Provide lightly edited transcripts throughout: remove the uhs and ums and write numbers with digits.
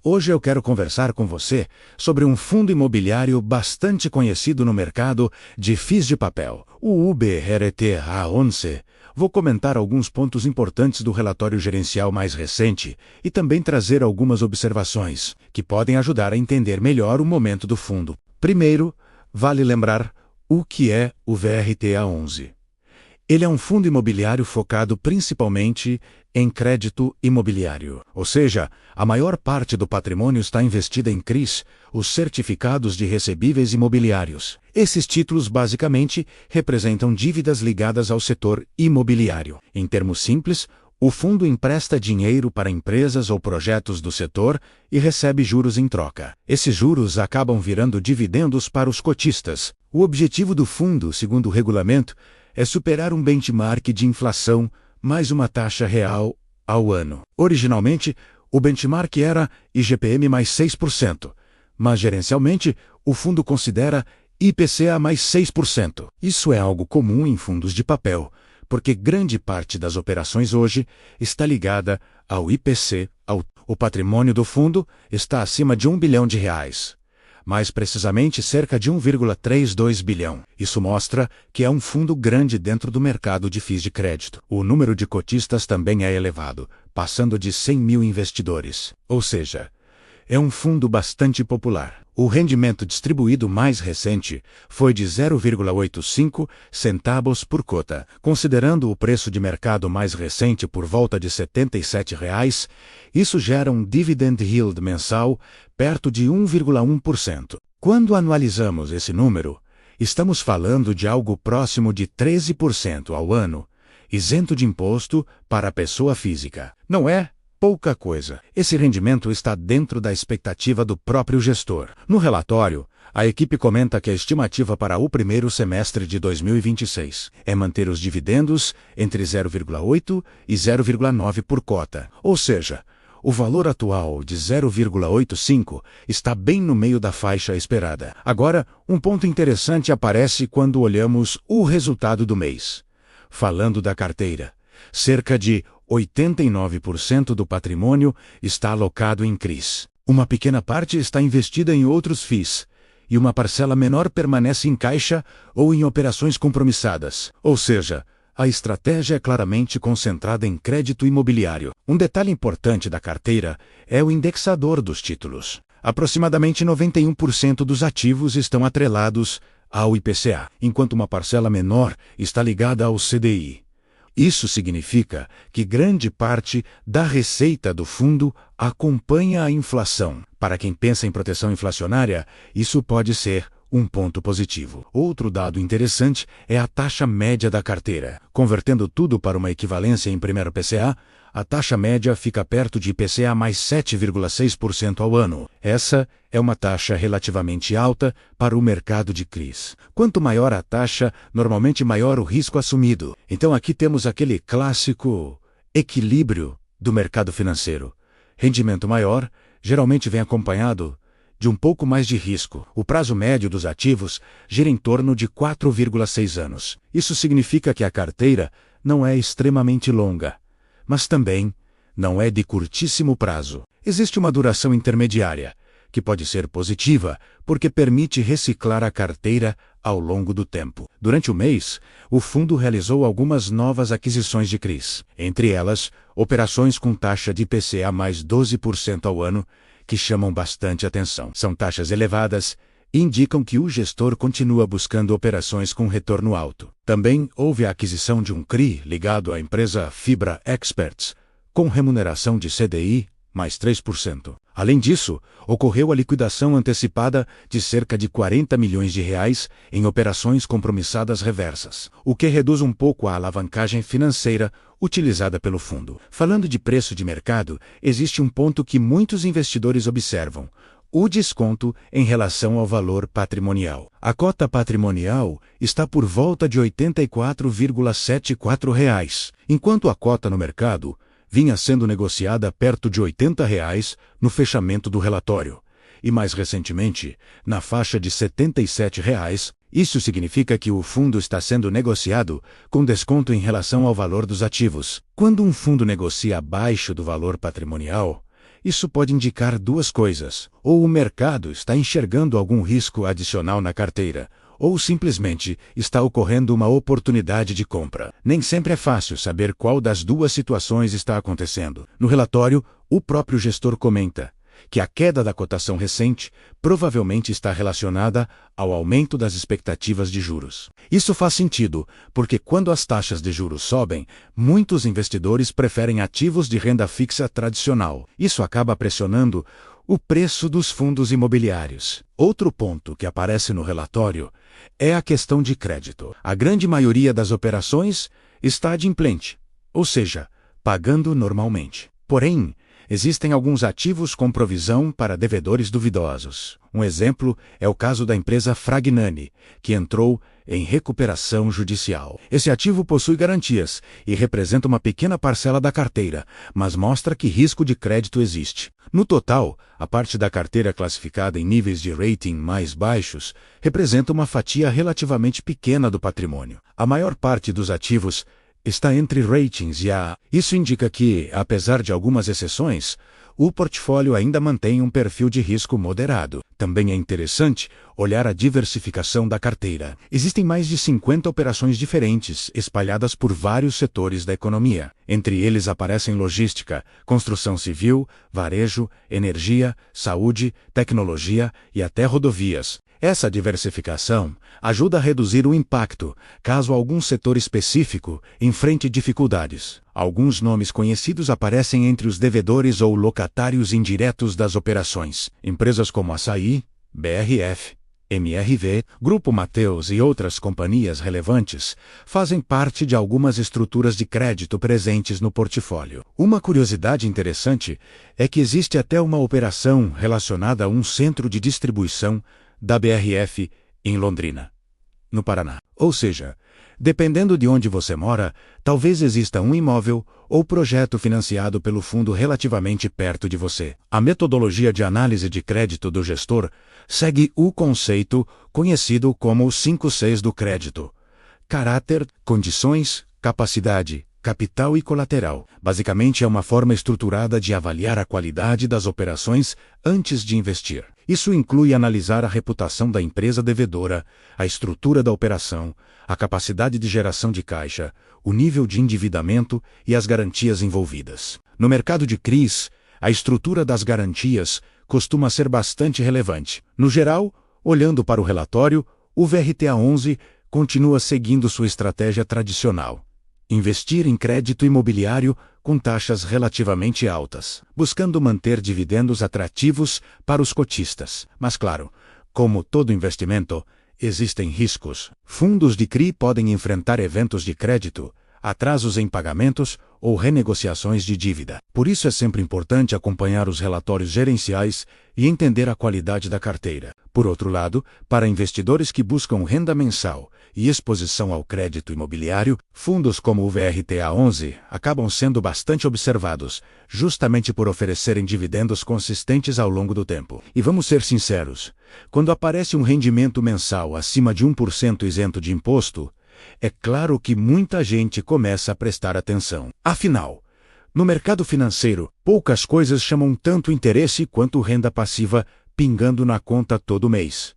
Hoje eu quero conversar com você sobre um fundo imobiliário bastante conhecido no mercado de FIIs de papel, o UBRTA11. Vou comentar alguns pontos importantes do relatório gerencial mais recente e também trazer algumas observações que podem ajudar a entender melhor o momento do fundo. Primeiro, vale lembrar o que é o VRTA11. Ele é um fundo imobiliário focado principalmente em crédito imobiliário, ou seja, a maior parte do patrimônio está investida em CRIs, os certificados de recebíveis imobiliários. Esses títulos basicamente representam dívidas ligadas ao setor imobiliário. Em termos simples, o fundo empresta dinheiro para empresas ou projetos do setor e recebe juros em troca. Esses juros acabam virando dividendos para os cotistas. O objetivo do fundo, segundo o regulamento, é superar um benchmark de inflação mais uma taxa real ao ano. Originalmente, o benchmark era IGPM mais 6%, mas gerencialmente o fundo considera IPCA mais 6%. Isso é algo comum em fundos de papel, porque grande parte das operações hoje está ligada ao IPC. O patrimônio do fundo está acima de R$ 1 bilhão. Mais precisamente cerca de 1,32 bilhão. Isso mostra que é um fundo grande dentro do mercado de FIIs de crédito. O número de cotistas também é elevado, passando de 100 mil investidores. Ou seja, é um fundo bastante popular. O rendimento distribuído mais recente foi de 0,85 centavos por cota. Considerando o preço de mercado mais recente por volta de R$ 77, isso gera um dividend yield mensal perto de 1,1%. Quando anualizamos esse número, estamos falando de algo próximo de 13% ao ano, isento de imposto para a pessoa física. Não é pouca coisa. Esse rendimento está dentro da expectativa do próprio gestor. No relatório, a equipe comenta que a estimativa para o primeiro semestre de 2026 é manter os dividendos entre 0,8 e 0,9 por cota. Ou seja, o valor atual de 0,85 está bem no meio da faixa esperada. Agora, um ponto interessante aparece quando olhamos o resultado do mês. Falando da carteira, cerca de 89% do patrimônio está alocado em CRIs. Uma pequena parte está investida em outros FIIs, e uma parcela menor permanece em caixa ou em operações compromissadas. Ou seja, a estratégia é claramente concentrada em crédito imobiliário. Um detalhe importante da carteira é o indexador dos títulos. Aproximadamente 91% dos ativos estão atrelados ao IPCA, enquanto uma parcela menor está ligada ao CDI. Isso significa que grande parte da receita do fundo acompanha a inflação. Para quem pensa em proteção inflacionária, isso pode ser um ponto positivo. Outro dado interessante é a taxa média da carteira. Convertendo tudo para uma equivalência em primeiro PCA, a taxa média fica perto de IPCA mais 7,6% ao ano. Essa é uma taxa relativamente alta para o mercado de CRIs. Quanto maior a taxa, normalmente maior o risco assumido. Então aqui temos aquele clássico equilíbrio do mercado financeiro. Rendimento maior geralmente vem acompanhado de um pouco mais de risco. O prazo médio dos ativos gira em torno de 4,6 anos. Isso significa que a carteira não é extremamente longa, mas também não é de curtíssimo prazo. Existe uma duração intermediária, que pode ser positiva, porque permite reciclar a carteira ao longo do tempo. Durante o mês, o fundo realizou algumas novas aquisições de CRIs, entre elas, operações com taxa de IPCA mais 12% ao ano, que chamam bastante atenção. São taxas elevadas e indicam que o gestor continua buscando operações com retorno alto. Também houve a aquisição de um CRI ligado à empresa Fibra Experts, com remuneração de CDI mais 3%. Além disso, ocorreu a liquidação antecipada de cerca de R$ 40 milhões em operações compromissadas reversas, o que reduz um pouco a alavancagem financeira utilizada pelo fundo. Falando de preço de mercado, existe um ponto que muitos investidores observam: o desconto em relação ao valor patrimonial. A cota patrimonial está por volta de R$ 84,74, enquanto a cota no mercado vinha sendo negociada perto de R$ 80 no fechamento do relatório, e mais recentemente, na faixa de R$ 77. Isso significa que o fundo está sendo negociado com desconto em relação ao valor dos ativos. Quando um fundo negocia abaixo do valor patrimonial, Isso pode indicar duas coisas: ou o mercado está enxergando algum risco adicional na carteira, ou simplesmente está ocorrendo uma oportunidade de compra. Nem sempre é fácil saber qual das duas situações está acontecendo. No relatório, o próprio gestor comenta que a queda da cotação recente provavelmente está relacionada ao aumento das expectativas de juros. Isso faz sentido, porque quando as taxas de juros sobem, muitos investidores preferem ativos de renda fixa tradicional. Isso acaba pressionando o preço dos fundos imobiliários. Outro ponto que aparece no relatório é a questão de crédito. A grande maioria das operações está adimplente, ou seja, pagando normalmente. Porém, existem alguns ativos com provisão para devedores duvidosos. Um exemplo é o caso da empresa Fragnani, que entrou em recuperação judicial. Esse ativo possui garantias e representa uma pequena parcela da carteira, mas mostra que risco de crédito existe. No total, a parte da carteira classificada em níveis de rating mais baixos representa uma fatia relativamente pequena do patrimônio. A maior parte dos ativos está entre ratings e A. Isso indica que, apesar de algumas exceções, o portfólio ainda mantém um perfil de risco moderado. Também é interessante olhar a diversificação da carteira. Existem mais de 50 operações diferentes, espalhadas por vários setores da economia. Entre eles aparecem logística, construção civil, varejo, energia, saúde, tecnologia e até rodovias. Essa diversificação ajuda a reduzir o impacto, caso algum setor específico enfrente dificuldades. Alguns nomes conhecidos aparecem entre os devedores ou locatários indiretos das operações. Empresas como Açaí, BRF, MRV, Grupo Mateus e outras companhias relevantes fazem parte de algumas estruturas de crédito presentes no portfólio. Uma curiosidade interessante é que existe até uma operação relacionada a um centro de distribuição da BRF em Londrina, no Paraná. Ou seja, dependendo de onde você mora, talvez exista um imóvel ou projeto financiado pelo fundo relativamente perto de você. A metodologia de análise de crédito do gestor segue o conceito conhecido como os 5 Cs do crédito: caráter, condições, capacidade, capital e colateral. Basicamente, é uma forma estruturada de avaliar a qualidade das operações antes de investir. Isso inclui analisar a reputação da empresa devedora, a estrutura da operação, a capacidade de geração de caixa, o nível de endividamento e as garantias envolvidas. No mercado de CRIs, a estrutura das garantias costuma ser bastante relevante. No geral, olhando para o relatório, o VRTA11 continua seguindo sua estratégia tradicional: investir em crédito imobiliário com taxas relativamente altas, buscando manter dividendos atrativos para os cotistas. Mas claro, como todo investimento, existem riscos. Fundos de CRI podem enfrentar eventos de crédito, atrasos em pagamentos ou renegociações de dívida. Por isso é sempre importante acompanhar os relatórios gerenciais e entender a qualidade da carteira. Por outro lado, para investidores que buscam renda mensal e exposição ao crédito imobiliário, fundos como o VRTA11 acabam sendo bastante observados, justamente por oferecerem dividendos consistentes ao longo do tempo. E vamos ser sinceros, quando aparece um rendimento mensal acima de 1% isento de imposto, é claro que muita gente começa a prestar atenção. Afinal, no mercado financeiro, poucas coisas chamam tanto interesse quanto renda passiva pingando na conta todo mês.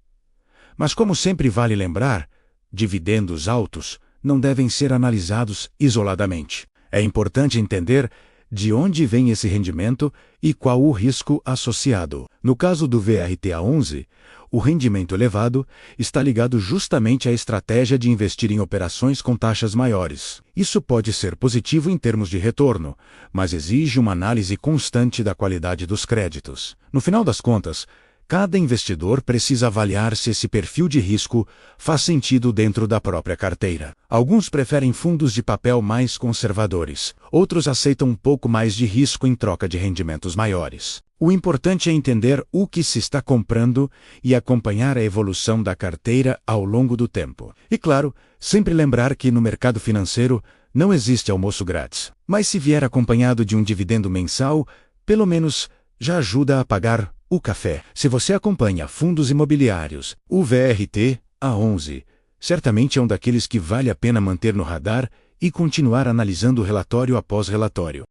Mas como sempre vale lembrar, dividendos altos não devem ser analisados isoladamente. É importante entender de onde vem esse rendimento e qual o risco associado. No caso do VRTA11, o rendimento elevado está ligado justamente à estratégia de investir em operações com taxas maiores. Isso pode ser positivo em termos de retorno, mas exige uma análise constante da qualidade dos créditos. No final das contas, cada investidor precisa avaliar se esse perfil de risco faz sentido dentro da própria carteira. Alguns preferem fundos de papel mais conservadores, outros aceitam um pouco mais de risco em troca de rendimentos maiores. O importante é entender o que se está comprando e acompanhar a evolução da carteira ao longo do tempo. E claro, sempre lembrar que no mercado financeiro não existe almoço grátis. Mas se vier acompanhado de um dividendo mensal, pelo menos já ajuda a pagar o café. Se você acompanha fundos imobiliários, o VRTA11 certamente é um daqueles que vale a pena manter no radar e continuar analisando relatório após relatório.